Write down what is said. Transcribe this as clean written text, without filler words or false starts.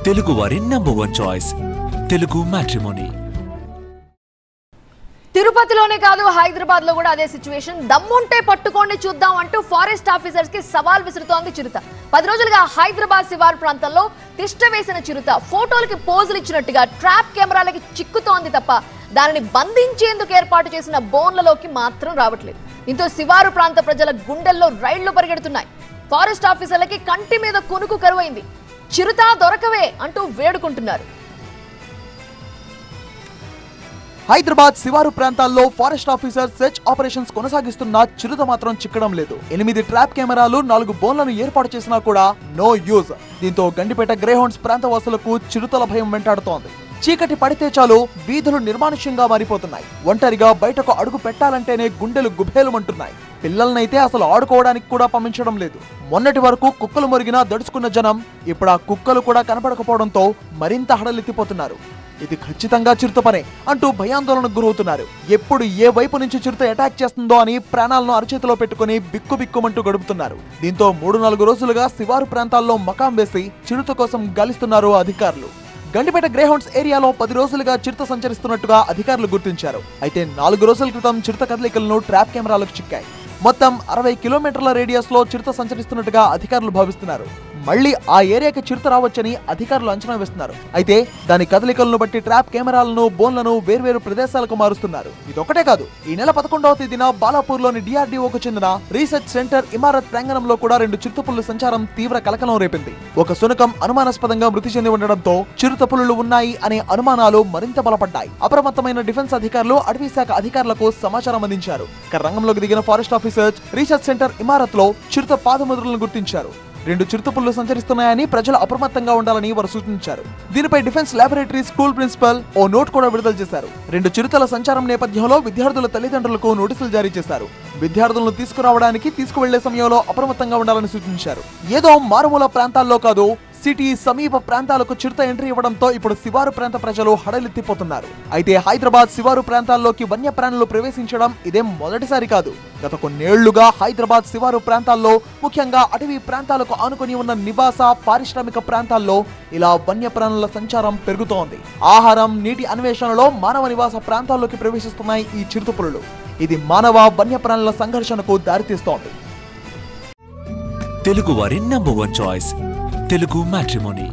తెలుగు వారి #1 choice Telugu matrimony. తిరుపతిలోనే కాదు హైదరాబాద్ లో కూడా అదే సిచ్యువేషన్. దమ్ముంటే పట్టుకోండి చూద్దాం అంటూ ఫారెస్ట్ ఆఫీసర్స్ కి సవాల్ విసురుతోంది చిరుత. 10 రోజులుగా హైదరాబాద్ శివారు ప్రాంతంలో తిష్ట వేసిన చిరుత ఫోటోలకి పోజులు ఇచ్చినట్టుగా ట్రాప్ కెమెరాలకి చిక్కుతోంది తప్ప దానిని బంధించేందుకు ఏర్పాటు చేసిన బోన్లలోకి మాత్రం రావట్లేదు. దీంతో శివారు ప్రాంత ప్రజల గుండెల్లో రైళ్లు పరిగెడుతున్నాయి. ఫారెస్ట్ ఆఫీసర్లకి కంటి మీద కునుకు కరువైంది. చిరుత దొరకవే అంటూ వేడుకుంటున్నారు. హైదరాబాద్ శివారు ప్రాంతాల్లో ఫారెస్ట్ ఆఫీసర్ సెర్చ్ ఆపరేషన్స్ కొనసాగిస్తున్న చిరుత మాత్రం చిక్కడం లేదు. 8 ట్రాప్ కెమెరాలు 4 బోన్లను ఏర్పాటు చేసినా కూడా నో యూజ్. దీంతో గండిపేట గ్రేహౌండ్స్ ప్రాంతవాసులకు చిరుతల భయం వెంటాడుతోంది. చీకటి పడితే చాలు వీధులు నిర్మానుష్యంగా మారిపోతున్నాయి. ఒంటరిగా బయటకు అడుగు పెట్టాలంటేనే గుండెలు గుబేలుమంటున్నాయి. పిల్లలనైతే అసలు ఆడుకోవడానికి కూడా పంపించడం లేదు. మొన్నటి వరకు కుక్కలు మొరిగినా దడుచుకున్న జనం ఇప్పుడు ఆ కుక్కలు కూడా కనపడకపోవడంతో మరింత హడలెత్తిపోతున్నారు. ఇది ఖచ్చితంగా చిరుత పనే అంటూ భయాందోళనకు గురవుతున్నారు. ఎప్పుడు ఏ వైపు నుంచి చిరుత అటాక్ చేస్తుందో అని ప్రాణాలను అరచేతిలో పెట్టుకుని బిక్కుబిక్కుమంటూ గడుపుతున్నారు. దీంతో 3-4 రోజులుగా శివారు ప్రాంతాల్లో మకాం వేసి చిరుత కోసం గాలిస్తున్నారు అధికారులు. గండిపేట గ్రేహౌండ్స్ ఏరియాలో 10 రోజులుగా చిరుత సంచరిస్తున్నట్టుగా అధికారులు గుర్తించారు. అయితే 4 రోజుల క్రితం చిరుత కదలికలను ట్రాప్ కెమెరాలకు చిక్కాయి. మొత్తం 60 కిలోమీటర్ల రేడియస్ లో చిరుత సంచరిస్తున్నట్టుగా అధికారులు భావిస్తున్నారు. మళ్లీ ఆ ఏరియాకి చిరుత రావచ్చని అధికారులు అంచనా వేస్తున్నారు. అయితే దాని కదలికలను బట్టి ట్రాప్ కెమెరాలను బోన్లను వేర్వేరు ప్రదేశాలకు మారుస్తున్నారు. ఇదొకటే కాదు, ఈ నెల 11వ తేదీన బాలాపూర్ లోని DRDOకు చెందిన రీసెర్చ్ సెంటర్ ఇమారత్ ప్రాంగణంలో కూడా 2 చిరుతపులుల సంచారం తీవ్ర కలకలం రేపింది. ఒక శునకం అనుమానాస్పదంగా మృతి చెంది ఉండడంతో చిరుతపులులు ఉన్నాయి అనే అనుమానాలు మరింత బలపడ్డాయి. అప్రమత్తమైన డిఫెన్స్ అధికారులు అటవీ శాఖ అధికారులకు సమాచారం అందించారు. రంగంలోకి దిగిన forest officer research centre Imarat లో చిరుత పాదముద్రలను గుర్తించారు. 2 చిరుతపులులు సంచరిస్తున్నాయని ప్రజలు అప్రమత్తంగా ఉండాలని వారు సూచించారు. దీనిపై డిఫెన్స్ ల్యాబొరేటరీ స్కూల్ ప్రిన్సిపల్ ఓ నోట్ కూడా విడుదల చేశారు. 2 చిరుతల సంచారం నేపథ్యంలో విద్యార్థుల తల్లిదండ్రులకు నోటీసులు జారీ చేశారు. విద్యార్థులను తీసుకురావడానికి తీసుకువెళ్లే సమయంలో అప్రమత్తంగా ఉండాలని సూచించారు. ఏదో మారుమూల ప్రాంతాల్లో కాదు, సిటీ సమీప ప్రాంతాలకు చిరుత ఎంట్రీ ఇవ్వడంతో ఇప్పుడు శివారు ప్రాంత ప్రజలు హడలెత్తిపోతున్నారు. అయితే హైదరాబాద్ శివారు ప్రాంతాల్లోకి వన్యప్రాణులు ప్రవేశించడం ఇదేం మొదటిసారి కాదు. గత కొన్నేళ్లుగా హైదరాబాద్ శివారు ప్రాంతాల్లో, ముఖ్యంగా అటవీ ప్రాంతాలకు ఆనుకుని ఉన్న నివాస పారిశ్రామిక ప్రాంతాల్లో ఇలా వన్యప్రాణుల సంచారం పెరుగుతోంది. ఆహారం, నీటి అన్వేషణలో మానవ నివాస ప్రాంతాల్లోకి ప్రవేశిస్తున్నాయి ఈ చిరుతపులులు. ఇది మానవ వన్యప్రాణుల సంఘర్షణకు దారితీస్తోంది. తెలుగు వారి #1 చాయిస్ తెలుగు మ్యాట్రిమోనీ.